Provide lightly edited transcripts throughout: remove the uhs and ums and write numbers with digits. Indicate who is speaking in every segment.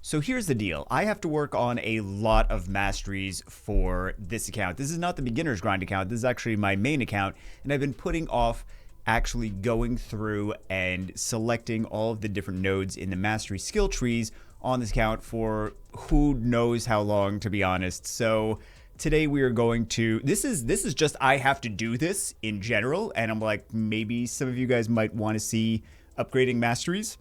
Speaker 1: So here's the deal. I have to work on a lot of masteries for this account. This is not the beginner's grind account. This is actually my main account, and I've been putting off actually going through and selecting all of the different nodes in the mastery skill trees on this account for who knows how long, to be honest. So today we are going to, this is just, I have to do this in general, and I'm like, maybe some of you guys might want to see upgrading masteries.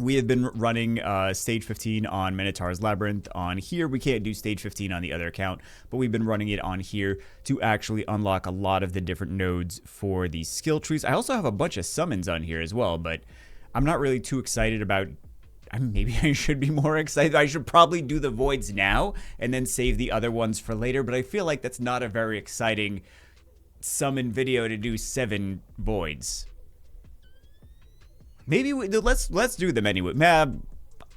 Speaker 1: We have been running stage 15 on Minotaur's Labyrinth on here. We can't do stage 15 on the other account, but we've been running it on here to actually unlock a lot of the different nodes for these skill trees. I also have a bunch of summons on here as well, but I'm not really too excited about. Maybe I should be more excited. I should probably do the voids now and then save the other ones for later, but I feel like that's not a very exciting summon video to do 7 voids. Maybe let's do them anyway.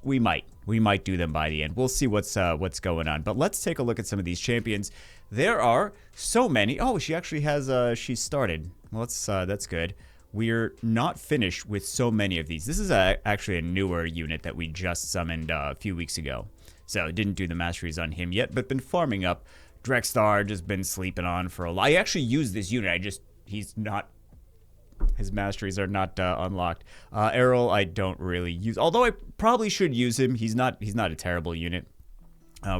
Speaker 1: We might do them by the end. We'll see what's going on. But let's take a look at some of these champions. There are so many. Oh, she actually has she started. Well, that's good. We're not finished with so many of these. This is actually a newer unit that we just summoned a few weeks ago. So didn't do the masteries on him yet, but been farming up. Drexstar just been sleeping on for a lot. I actually use this unit. He's not. His masteries are not unlocked. Errol, I don't really use, although I probably should use him. He's not a terrible unit.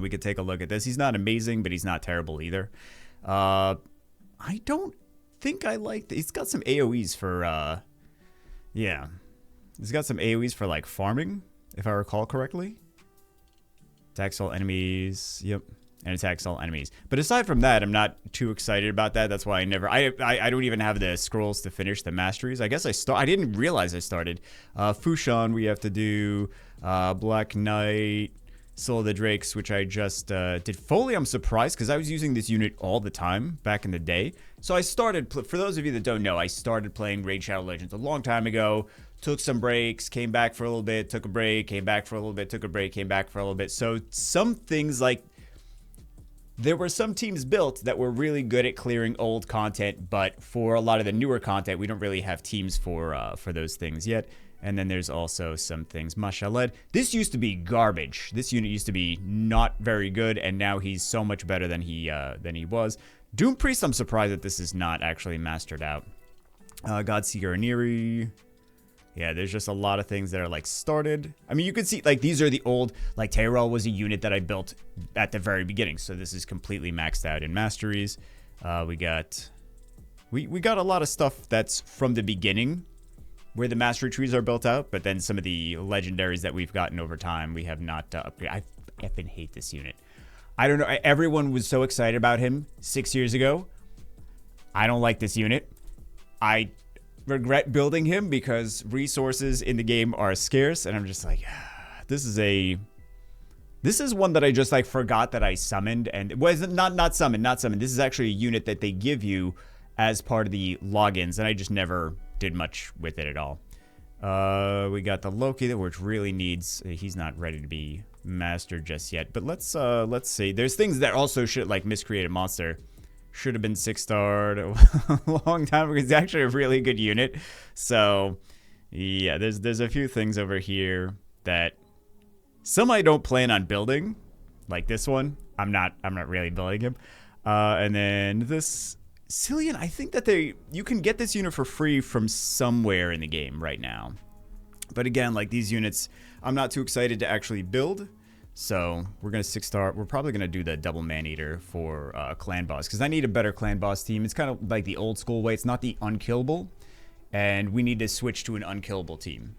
Speaker 1: We could take a look at this. He's not amazing, but he's not terrible either. I don't think I like. He's got some AOE's for. Yeah, he's got some AOE's for like farming, if I recall correctly. Attacks all enemies. Yep. And attacks all enemies. But aside from that, I'm not too excited about that. That's why I don't even have the scrolls to finish the masteries. I guess I didn't realize I started. Fushan, we have to do Black Knight, Soul of the Drakes, which I just did. Foley, I'm surprised because I was using this unit all the time back in the day. So I started, for those of you that don't know, I started playing Raid Shadow Legends a long time ago. Took some breaks, came back for a little bit, took a break, came back for a little bit, took a break, came back for a little bit. So some things like, there were some teams built that were really good at clearing old content, but for a lot of the newer content, we don't really have teams for those things yet. And then there's also some things. Mashallah. This used to be garbage. This unit used to be not very good, and now he's so much better than he was. Doom Priest, I'm surprised that this is not actually mastered out. Godseeker Aniri. Yeah, there's just a lot of things that are like started. I mean, you can see like these are the old, like Tyrell was a unit that I built at the very beginning. So this is completely maxed out in masteries. We got a lot of stuff that's from the beginning where the mastery trees are built out. But then some of the legendaries that we've gotten over time, we have not upgraded. I effing hate this unit. I don't know. Everyone was so excited about him 6 years ago. I don't like this unit. I regret building him because resources in the game are scarce, and I'm just like, this is one that I just like forgot that I summoned, and it was not summoned. This is actually a unit that they give you as part of the logins, and I just never did much with it at all. We got the Loki, which really needs. He's not ready to be mastered just yet, but let's see. There's things that also should, like Miscreated Monster. Should have been 6-starred a long time ago. It's actually a really good unit. So, yeah, there's a few things over here that some I don't plan on building, like this one. I'm not really building him. And then this Cillian, I think that you can get this unit for free from somewhere in the game right now. But again, like these units, I'm not too excited to actually build. So we're going to 6-star. We're probably going to do the double man-eater for clan boss because I need a better clan boss team. It's kind of like the old school way. It's not the unkillable, and we need to switch to an unkillable team.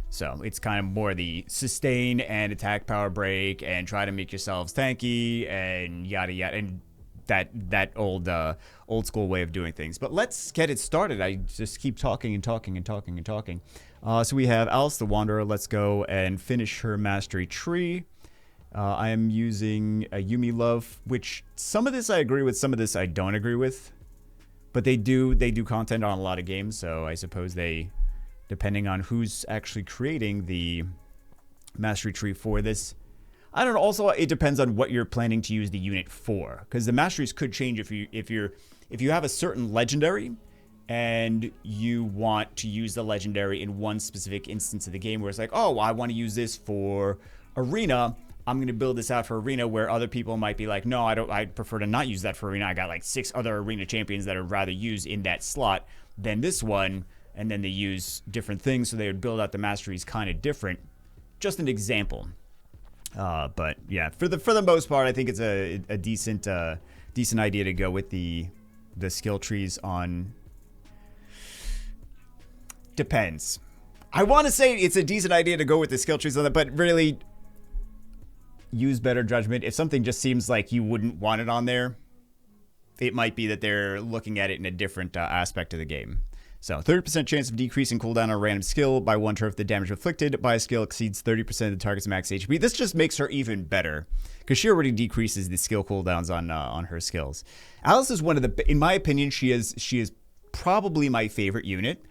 Speaker 1: So it's kind of more the sustain and attack power break and try to make yourselves tanky and yada yada and that old school way of doing things. But let's get it started. I just keep talking and talking and talking and talking. So we have Alice the Wanderer. Let's go and finish her mastery tree. I am using a Yumi Love, which some of this I agree with, some of this I don't agree with. But they do content on a lot of games, so I suppose they, depending on who's actually creating the mastery tree for this. I don't know, also it depends on what you're planning to use the unit for. Because the masteries could change if you have a certain legendary and you want to use the legendary in one specific instance of the game where it's like, oh, I want to use this for Arena, I'm going to build this out for Arena, where other people might be like, no, I prefer to not use that for Arena. I got like 6 other Arena champions that I'd rather use in that slot than this one. And then they use different things, so they would build out the masteries kind of different. Just an example. But yeah, for the most part, I think it's a decent idea to go with the skill trees on. Depends. I want to say it's a decent idea to go with the skill trees on that, but really use better judgment. If something just seems like you wouldn't want it on there, it might be that they're looking at it in a different aspect of the game. So 30% chance of decreasing cooldown on a random skill by 1 turn if the damage inflicted by a skill exceeds 30% of the target's max HP. This just makes her even better because she already decreases the skill cooldowns on her skills. Alice is one of the, in my opinion, she is probably my favorite unit,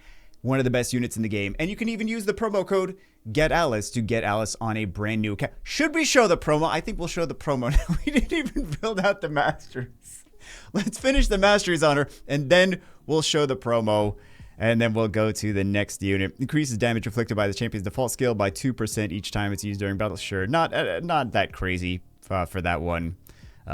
Speaker 1: one of the best units in the game. And you can even use the promo code GETALICE to get Alice on a brand new account. Should we show the promo? I think we'll show the promo now. We didn't even build out the masteries. Let's finish the masteries on her and then we'll show the promo. And then we'll go to the next unit. Increases damage inflicted by the champion's default skill by 2% each time it's used during battle. Sure, not that crazy for that one.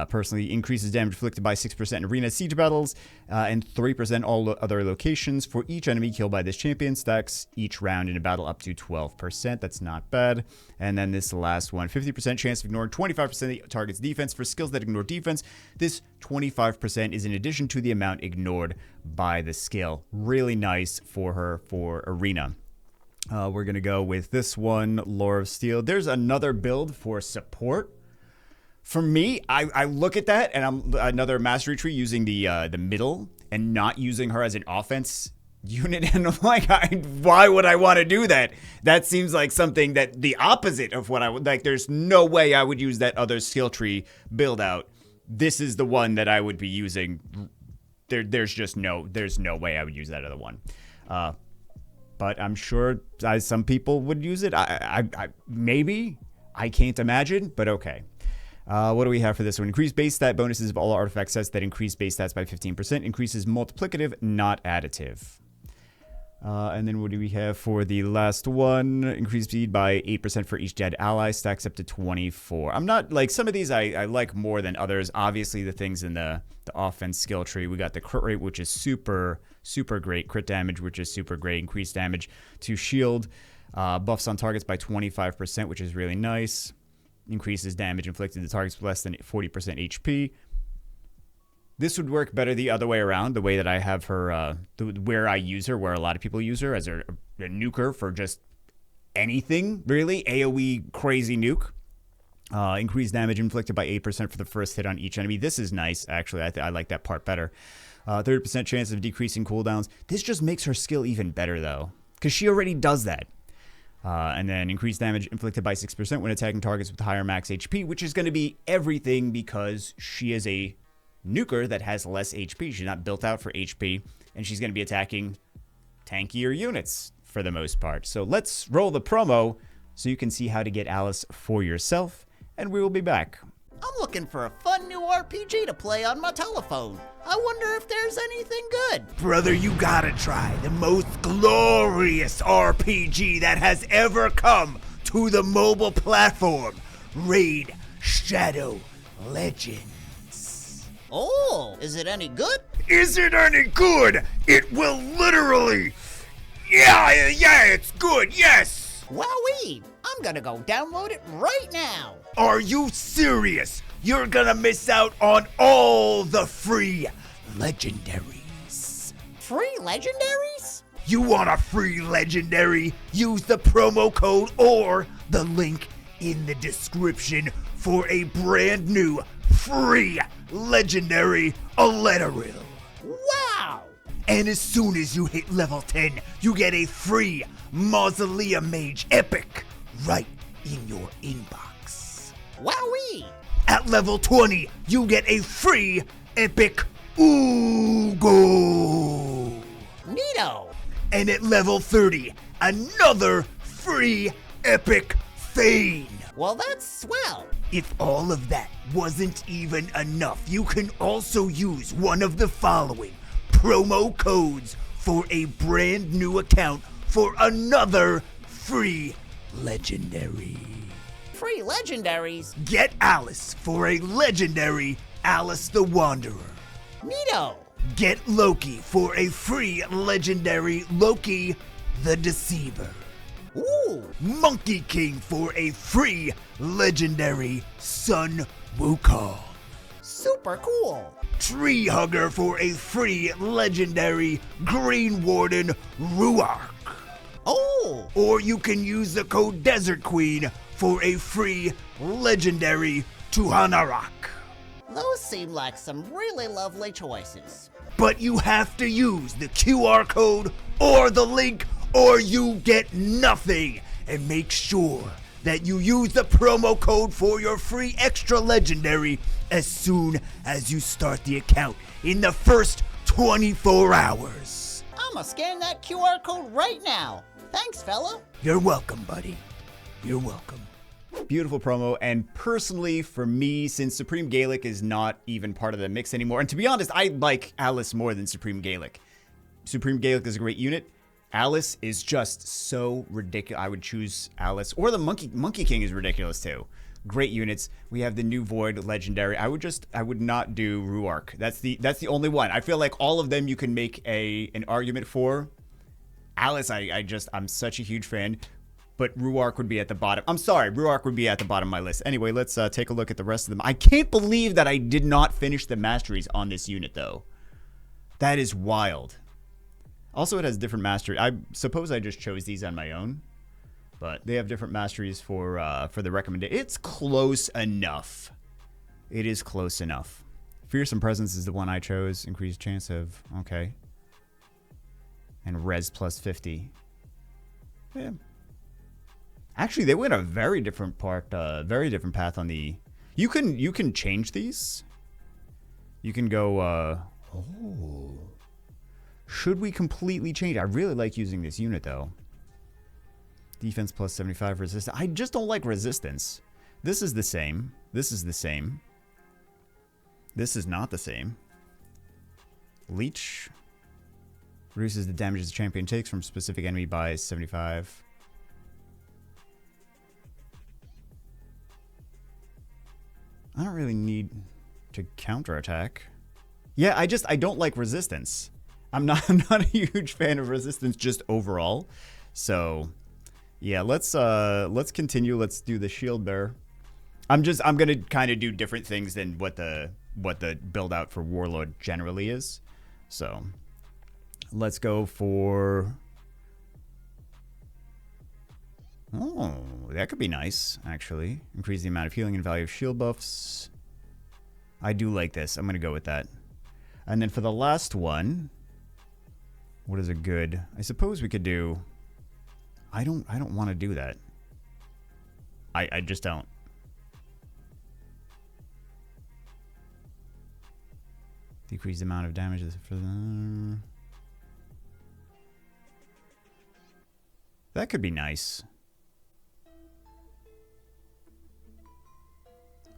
Speaker 1: Personally, increases damage inflicted by 6% in arena siege battles and 3% all other locations for each enemy killed by this champion. Stacks each round in a battle up to 12%. That's not bad. And then this last one, 50% chance of ignoring 25% of the target's defense for skills that ignore defense. This 25% is in addition to the amount ignored by the skill. Really nice for her for arena. We're going to go with this one, Lore of Steel. There's another build for support. For me, I look at that and I'm another mastery tree using the middle and not using her as an offense unit. And I'm like, why would I want to do that? That seems like something that the opposite of what I would like. There's no way I would use that other skill tree build out. This is the one that I would be using. There's no way I would use that other one. But I'm sure some people would use it. Maybe. I can't imagine, but okay. What do we have for this one? Increase base stat bonuses of all artifact sets that increase base stats by 15%. Increases multiplicative, not additive. And then what do we have for the last one? Increase speed by 8% for each dead ally. Stacks up to 24. I'm not, like, some of these I like more than others. Obviously, the things in the offense skill tree. We got the crit rate, which is super, super great. Crit damage, which is super great. Increased damage to shield. Buffs on targets by 25%, which is really nice. Increases damage inflicted to targets with less than 40% HP. This would work better the other way around, the way that I have her, where I use her, where a lot of people use her as a nuker for just anything, really. AoE crazy nuke. Increased damage inflicted by 8% for the first hit on each enemy. This is nice, actually. I like that part better. 30% chance of decreasing cooldowns. This just makes her skill even better, though, because she already does that. And then increased damage inflicted by 6% when attacking targets with higher max HP, which is going to be everything because she is a nuker that has less HP. She's not built out for HP, and she's going to be attacking tankier units for the most part. So let's roll the promo so you can see how to get Alice for yourself, and we will be back.
Speaker 2: I'm looking for a fun new RPG to play on my telephone. I wonder if there's anything good.
Speaker 3: Brother, you gotta try the most glorious RPG that has ever come to the mobile platform. Raid Shadow Legends.
Speaker 2: Oh, is it any good?
Speaker 3: Is it any good? It will literally... Yeah, it's good, yes!
Speaker 2: Wowee! I'm gonna go download it right now.
Speaker 3: Are you serious? You're gonna miss out on all the free legendaries.
Speaker 2: Free legendaries?
Speaker 3: You want a free legendary? Use the promo code or the link in the description for a brand new free legendary Elenaril.
Speaker 2: Wow!
Speaker 3: And as soon as you hit level 10, you get a free Maus Mage epic right in your inbox.
Speaker 2: Wowee!
Speaker 3: At level 20, you get a free epic Uugo.
Speaker 2: Neato!
Speaker 3: And at level 30, another free epic Fayne.
Speaker 2: Well, that's swell.
Speaker 3: If all of that wasn't even enough, you can also use one of the following promo codes for a brand new account for another free legendary.
Speaker 2: free legendaries.
Speaker 3: Get Alice for a legendary Alice the Wanderer.
Speaker 2: Neato.
Speaker 3: Get Loki for a free legendary Loki the Deceiver.
Speaker 2: Ooh.
Speaker 3: Monkey King for a free legendary Sun Wukong.
Speaker 2: Super cool.
Speaker 3: Tree Hugger for a free legendary Green Warden Ruark.
Speaker 2: Oh.
Speaker 3: Or you can use the code Desert Queen for a free legendary Tuhanarak.
Speaker 2: Those seem like some really lovely choices.
Speaker 3: But you have to use the QR code or the link or you get nothing. And make sure that you use the promo code for your free extra legendary as soon as you start the account in the first 24 hours.
Speaker 2: I'ma scan that QR code right now. Thanks, fella.
Speaker 3: You're welcome, buddy. You're welcome.
Speaker 1: Beautiful promo, and personally for me, since Supreme Gaelic is not even part of the mix anymore, and to be honest, I like Alice more than Supreme Gaelic. Supreme Gaelic is a great unit. Alice is just so ridiculous. I would choose Alice, or the Monkey King is ridiculous too. Great units. We have the new Void Legendary. I would not do Ruark. That's the only one. I feel like all of them you can make an argument for. Alice, I'm such a huge fan. But Ruark would be at the bottom. I'm sorry, Ruark would be at the bottom of my list. Anyway, let's take a look at the rest of them. I can't believe that I did not finish the masteries on this unit, though. That is wild. Also, it has different mastery. I suppose I just chose these on my own. But they have different masteries for the recommendation. It's close enough. It is close enough. Fearsome Presence is the one I chose. Increased chance of... Okay. And res plus 50. Yeah. Actually, they went a very different path on the... You can change these. You can go, oh. Should we completely change? I really like using this unit, though. Defense plus 75 resistance. I just don't like resistance. This is the same. This is the same. This is not the same. Leech. Reduces the damage the champion takes from specific enemy by 75. I don't really need to counterattack. Yeah, I don't like resistance. I'm not a huge fan of resistance just overall. So, yeah, let's continue. Let's do the shield bearer. I'm gonna kind of do different things than what the build out for Warlord generally is. So, let's go for... Oh, that could be nice, actually. Increase the amount of healing and value of shield buffs. I do like this. I'm going to go with that. And then for the last one, what is a good... I suppose we could do... I don't want to do that. I just don't. Decrease the amount of damage for the... That could be nice.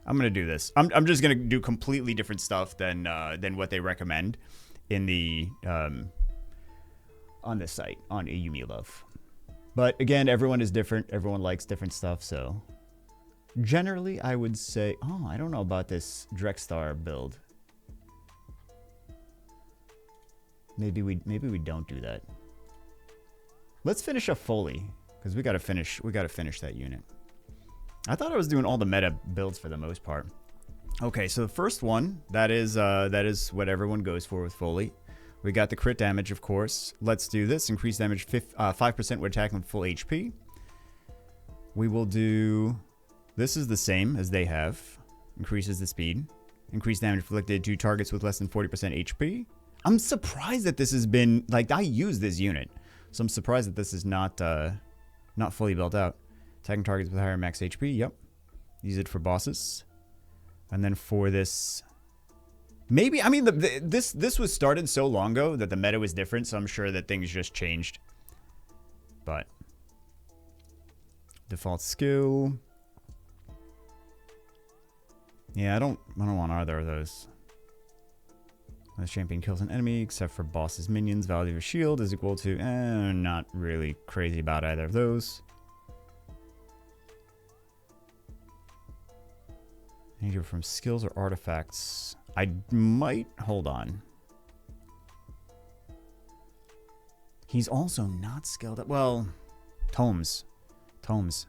Speaker 1: I'm gonna do this. I'm just gonna do completely different stuff than what they recommend in the on this site on Ayumi Love. But again, everyone is different. Everyone likes different stuff. So generally, I would say, oh, I don't know about this Drexstar build. Maybe we don't do that. Let's finish up Foley because we gotta finish that unit. I thought I was doing all the meta builds for the most part. Okay, so the first one, that is what everyone goes for with Foley. We got the crit damage, of course. Let's do this. Increase damage 5% when attacking with full HP. We will do... This is the same as they have. Increases the speed. Increase damage inflicted to targets with less than 40% HP. I'm surprised that this has been... Like, I use this unit. So I'm surprised that this is not fully built out. Attacking targets with higher max HP. Yep. Use it for bosses. And then for this... Maybe... I mean, this was started so long ago that the meta was different, so I'm sure that things just changed. But... Default skill... Yeah, I don't want either of those. When the champion kills an enemy, except for boss's minions, value of a shield is equal to... not really crazy about either of those. Either from skills or artifacts. I might... Hold on. He's also not skilled up. Well, tomes. Tomes.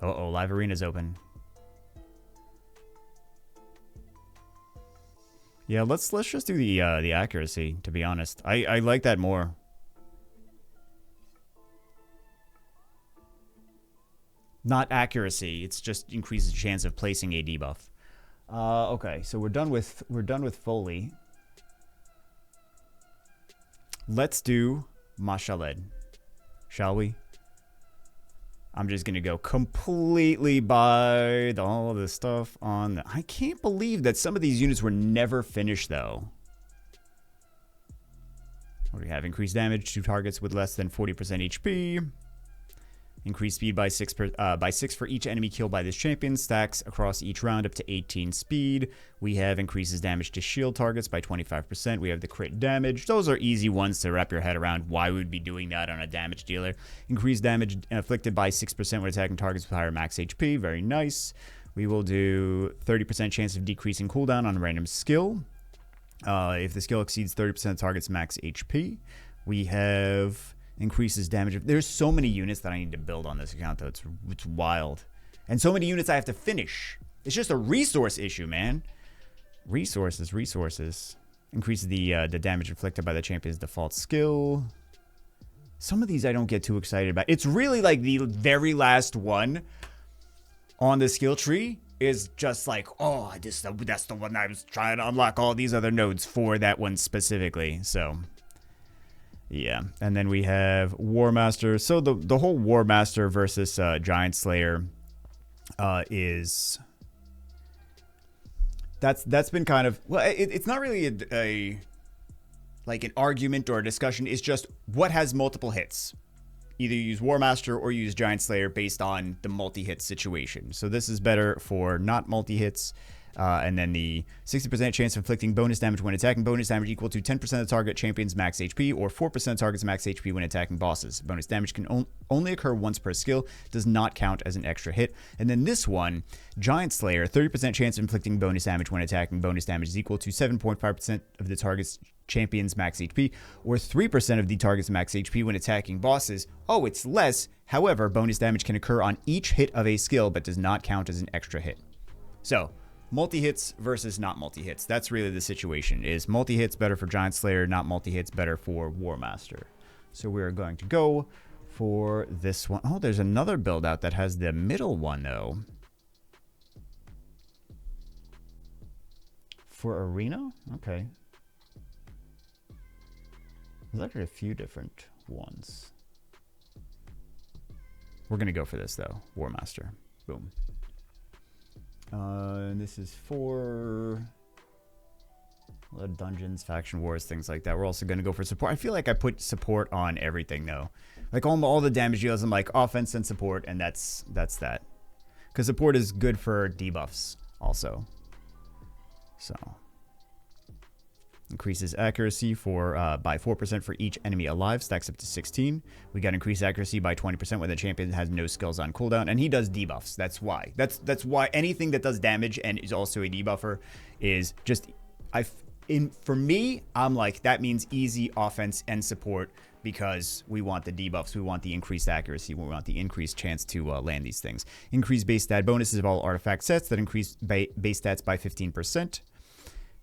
Speaker 1: Uh-oh, live arena's open. Yeah, let's just do the accuracy, to be honest. I like that more. Not accuracy, it's just increases the chance of placing a debuff. Okay, so we're done with Foley. Let's do Mashaled, shall we? I'm just gonna go completely by all the stuff on the... I can't believe that some of these units were never finished, though. What do we have? Increased damage to targets with less than 40% HP. Increased speed by 6 for each enemy killed by this champion. Stacks across each round up to 18 speed. We have increases damage to shield targets by 25%. We have the crit damage. Those are easy ones to wrap your head around. Why would we be doing that on a damage dealer? Increased damage inflicted by 6% when attacking targets with higher max HP. Very nice. We will do 30% chance of decreasing cooldown on a random skill. If the skill exceeds 30% of target's max HP. We have... increases damage. There's so many units that I need to build on this account, though. It's wild. And so many units I have to finish. It's just a resource issue, man. Resources. Increases the damage inflicted by the champion's default skill. Some of these I don't get too excited about. It's really like the very last one on the skill tree is just like, oh, that's the one I was trying to unlock all these other nodes for that one specifically. So... yeah, and then we have War Master. So the whole War Master versus Giant Slayer is... That's been kind of... well, it's not really a like an argument or a discussion. It's just what has multiple hits. Either you use War Master or you use Giant Slayer based on the multi-hit situation. So this is better for not multi-hits. And then the 60% chance of inflicting bonus damage when attacking. Bonus damage equal to 10% of the target champion's max HP or 4% of target's max HP when attacking bosses. Bonus damage can only occur once per skill. Does not count as an extra hit. And then this one, Giant Slayer, 30% chance of inflicting bonus damage when attacking. Bonus damage is equal to 7.5% of the target's champion's max HP or 3% of the target's max HP when attacking bosses. Oh, it's less. However, bonus damage can occur on each hit of a skill but does not count as an extra hit. So... multi-hits versus not multi-hits. That's really the situation. Is multi-hits better for Giant Slayer, not multi-hits better for War Master. So we're going to go for this one. Oh, there's another build out that has the middle one, though. For Arena? Okay. There's actually a few different ones. We're going to go for this, though. War Master. Boom. And this is for dungeons, faction wars, things like that. We're also going to go for support. I feel like I put support on everything, though. Like all the damage deals, I'm like offense and support, and that's that. Because support is good for debuffs also. So increases accuracy for by 4% for each enemy alive, stacks up to 16. We got increased accuracy by 20% when the champion has no skills on cooldown, and he does debuffs. That's why. That's why anything that does damage and is also a debuffer is just for me, I'm like that means easy offense and support because we want the debuffs, we want the increased accuracy, we want the increased chance to land these things. Increased base stat bonuses of all artifact sets that increase base stats by 15%.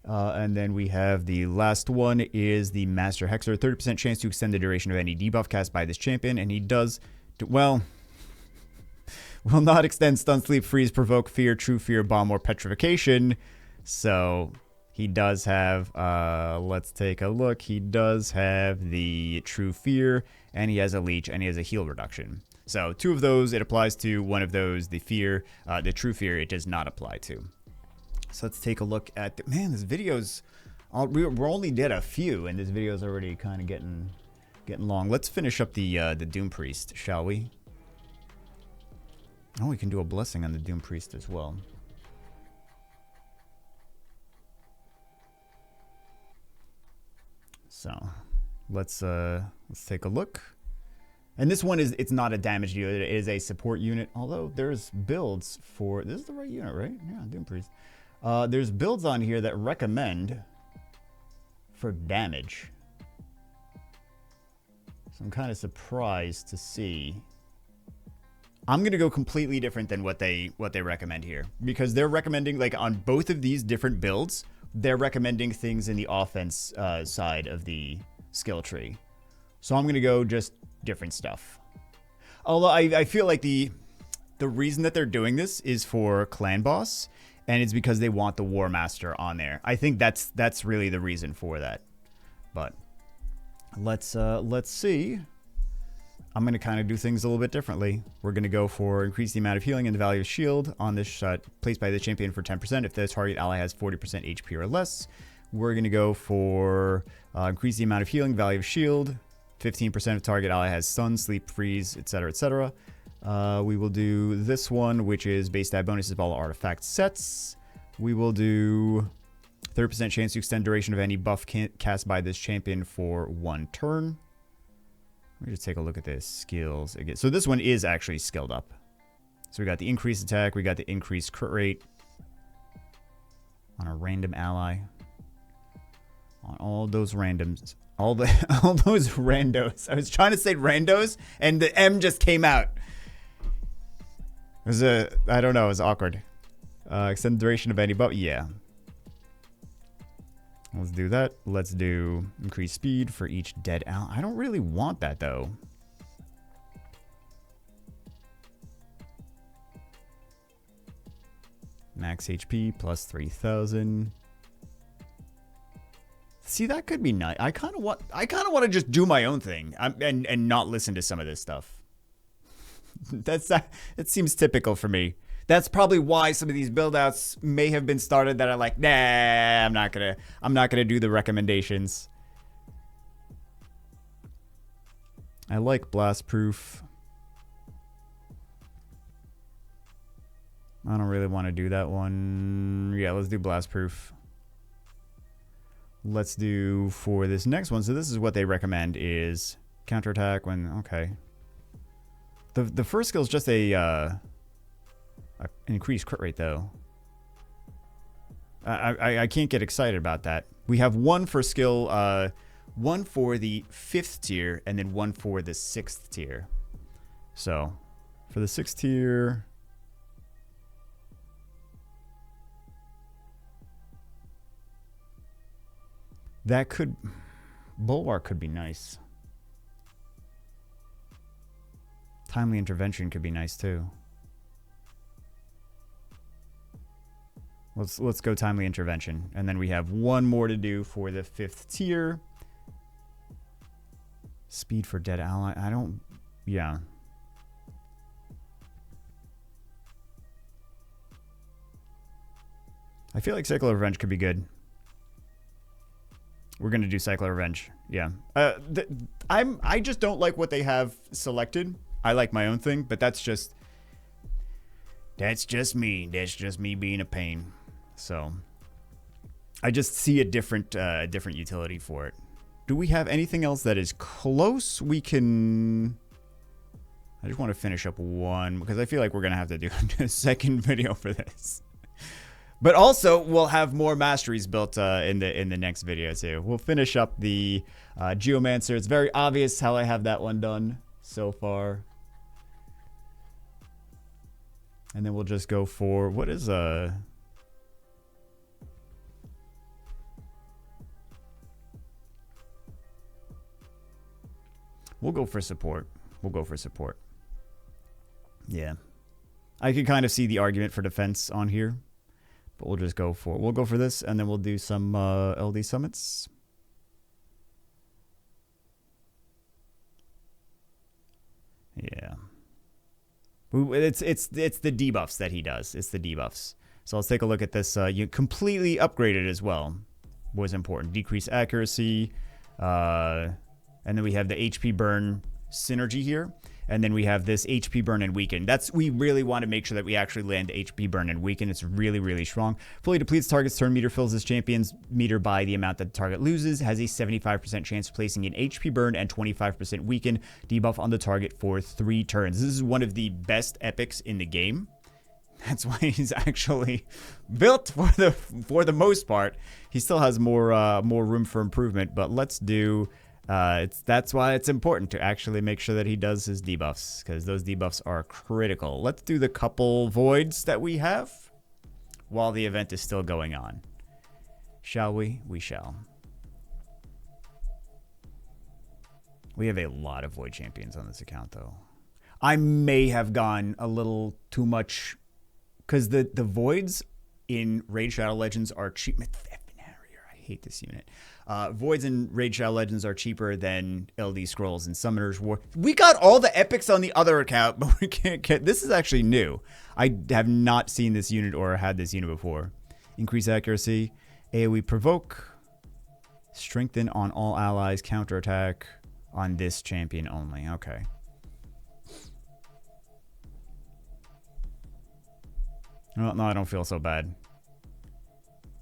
Speaker 1: And then we have the last one is the Master Hexer. 30% chance to extend the duration of any debuff cast by this champion. And he does, well, will not extend stun, sleep, freeze, provoke, fear, true fear, bomb, or petrification. So he does have, let's take a look. He does have the true fear, and he has a leech, and he has a heal reduction. So two of those, it applies to. One of those, the fear, the true fear, it does not apply to. So let's take a look at man, this video's we only did a few and this video's already kind of getting long. Let's finish up the Doom Priest, shall we? Oh, we can do a blessing on the Doom Priest as well. So let's take a look. And this one it's not a damage dealer. It is a support unit. Although there's builds for... This is the right unit, right? Yeah, Doom Priest. There's builds on here that recommend for damage. So I'm kind of surprised to see. I'm going to go completely different than what they recommend here. Because they're recommending, like, on both of these different builds, they're recommending things in the offense side of the skill tree. So I'm going to go just different stuff. Although I feel like the reason that they're doing this is for Clan Boss, and it's because they want the War Master on there. I think that's really the reason for that. But let's see. I'm going to kind of do things a little bit differently. We're going to go for increase the amount of healing and the value of shield on this shot placed by the champion for 10% if the target ally has 40% HP or less. We're going to go for increase the amount of healing, value of shield, 15% of target ally has stun, sleep, freeze, etc., etc. We will do this one, which is base stat bonuses of all artifact sets. We will do 30% chance to extend duration of any buff cast by this champion for 1 turn. Let me just take a look at the skills again. So this one is actually skilled up. So we got the increased attack, we got the increased crit rate on a random ally. On all those randoms. All those randos. I was trying to say randos, and the M just came out. It was I don't know, it was awkward. Extend the duration of any buff. Yeah. Let's do that. Let's do increase speed for each dead ally. I don't really want that, though. Max HP plus 3,000. See, that could be nice. I kind of want to just do my own thing and not listen to some of this stuff. It seems typical for me. That's probably why some of these build-outs may have been started that are like, nah, I'm not gonna do the recommendations. I like blast proof. I don't really want to do that one. Yeah, let's do blast proof. Let's do for this next one. So this is what they recommend is counterattack when okay. The first skill is just an increased crit rate though. I can't get excited about that. We have one for skill, one for the 5th tier, and then one for the 6th tier. So for the 6th tier. That could... Bulwark could be nice. Timely intervention could be nice too. Let's go timely intervention. And then we have one more to do for the 5th tier. Speed for dead ally. I don't... Yeah. I feel like Cycle of Revenge could be good. We're gonna do Cycle of Revenge. Yeah. I just don't like what they have selected. I like my own thing, but that's just me. That's just me being a pain. So I just see a different utility for it. Do we have anything else that is close? We can... I just want to finish up one because I feel like we're gonna have to do a second video for this. But also, we'll have more masteries built in the next video too. We'll finish up the Geomancer. It's very obvious how I have that one done so far. And then we'll just go for what is We'll go for support. We'll go for support. Yeah. I can kind of see the argument for defense on here. But we'll just go for this, and then we'll do some LD summits. Yeah. It's the debuffs that he does. It's the debuffs. So let's take a look at this. You completely upgraded as well. Was important. Decrease accuracy. And then we have the HP burn synergy here. And then we have this HP burn and weaken. We really want to make sure that we actually land HP burn and weaken. It's really, really strong. Fully depletes target's turn meter, fills this champion's meter by the amount that the target loses, has a 75% chance of placing an HP burn and 25% weaken debuff on the target for 3 turns. This is one of the best epics in the game. That's why he's actually built for the most part. He still has more room for improvement, but let's do. That's why it's important to actually make sure that he does his debuffs, because those debuffs are critical. Let's do the couple voids that we have while the event is still going on. Shall we? We shall. We have a lot of void champions on this account, though. I may have gone a little too much, because the voids in Raid Shadow Legends are cheap. I hate this unit. Voids in Raid Shadow Legends are cheaper than LD Scrolls and Summoner's War. We got all the epics on the other account, but we can't get... This is actually new. I have not seen this unit or had this unit before. Increase accuracy. AoE provoke. Strengthen on all allies. Counterattack on this champion only. Okay. Well, no, I don't feel so bad.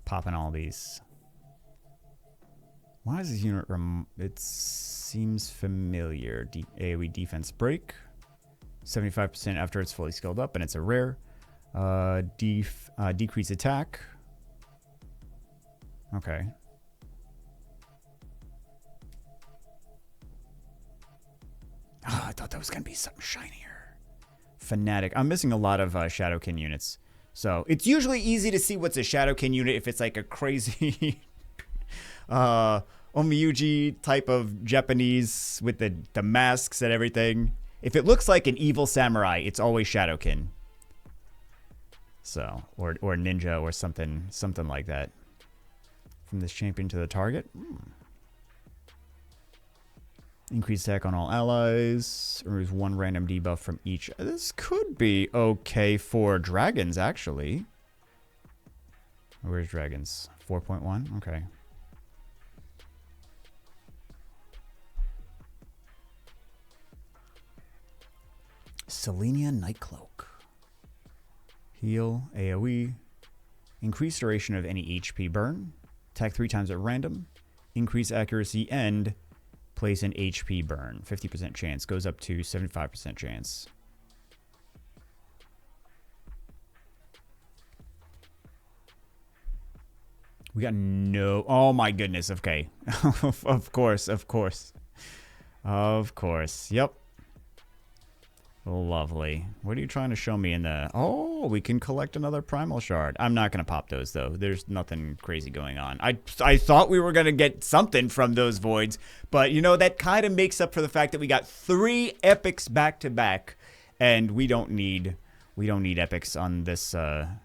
Speaker 1: Popping all these. Why is this unit... It seems familiar. AoE defense break. 75% after it's fully skilled up, and it's a rare. Decrease attack. Okay. Oh, I thought that was going to be something shinier. Fanatic. I'm missing a lot of Shadowkin units. So, it's usually easy to see what's a Shadowkin unit if it's like a crazy... Omiyuji type of Japanese with the masks and everything. If it looks like an evil samurai, it's always Shadowkin. So, or ninja or something like that. From this champion to the target. Increase attack on all allies. Removes 1 random debuff from each. This could be okay for dragons, actually. Where's dragons? 4.1? Okay. Selenia Nightcloak. Heal, AoE. Increase duration of any HP burn. Attack 3 times at random. Increase accuracy and place an HP burn. 50% chance. Goes up to 75% chance. We got no... Oh my goodness. Okay. Of course. Of course. Of course. Yep. Lovely. What are you trying to show me in the... Oh, we can collect another Primal Shard. I'm not going to pop those, though. There's nothing crazy going on. I thought we were going to get something from those voids, but, you know, that kind of makes up for the fact that we got 3 epics back-to-back, and we don't need epics on this...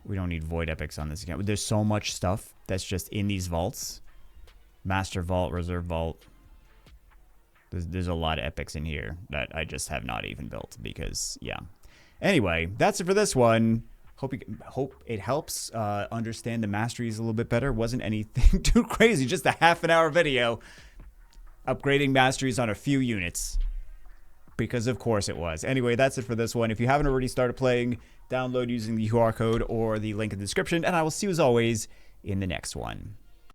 Speaker 1: we don't need void epics on this account. There's so much stuff that's just in these vaults. Master Vault, Reserve Vault... There's a lot of epics in here that I just have not even built because, yeah. Anyway, that's it for this one. Hope it helps understand the masteries a little bit better. Wasn't anything too crazy, just a half-an-hour video upgrading masteries on a few units. Because of course it was. Anyway, that's it for this one. If you haven't already started playing, download using the QR code or the link in the description, and I will see you as always in the next one.